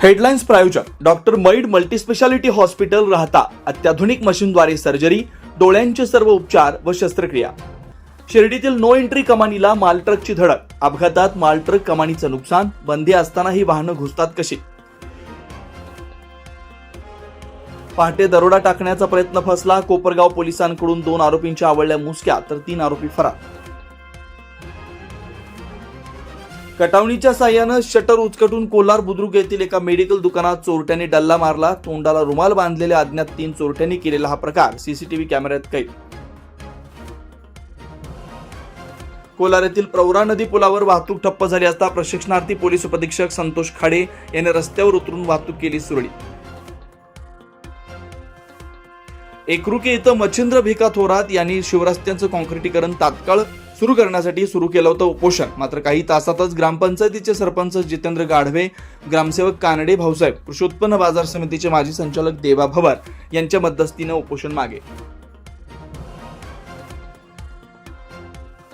Headlines प्रायोजक doctor मैड multispeciality hospital राहता अत्याधुनिक मशीनद्वारे सर्जरी, डोळ्यांचे सर्व उपचार व शस्त्रक्रिया. शिर्डीतील नो एंट्री कमानीला माल ट्रकची धडक. अपघातात माल ट्रक कमानीचं नुकसान. बंदी असतानाही वाहनं घुसतात कशी? पहाटे दरोडा टाकण्याचा प्रयत्न फसला. कोपरगाव पोलिसांकडून 2 आरोपींच्या आवळल्या मुसक्या तर 3 आरोपी फरार. कटावणीच्या साह्यानं शटर उचकटून कोलार बुद्रुक येथील एका मेडिकल दुकानात चोरट्यांनी डल्ला मारला. तोंडाला रुमाल बांधलेल्या अज्ञात 3 चोरट्यांनी केलेला हा प्रकार सीसीटीव्ही कॅमेऱ्यात कैद. कोलार येथील प्रवरा नदी पुलावर वाहतूक ठप्प झाली असता प्रशिक्षणार्थी पोलीस उपअधीक्षक संतोष खाडे यांनी रस्त्यावर उतरून वाहतूक केली सुरळीत. एकरुके इथं मच्छिंद्र भिका थोरात यांनी शिवरस्त्यांचं कॉन्क्रिटीकरण तात्काळ सुरू करण्यासाठी सुरू केलं होतं उपोषण. मात्र काही तासातच ग्रामपंचायतीचे सरपंच जितेंद्र गाढवे, ग्रामसेवक कानडे भाऊसाहेब, कृषी उत्पन्न बाजार समितीचे माजी संचालक देवा भवर यांच्या मध्यस्थीने उपोषण मागे.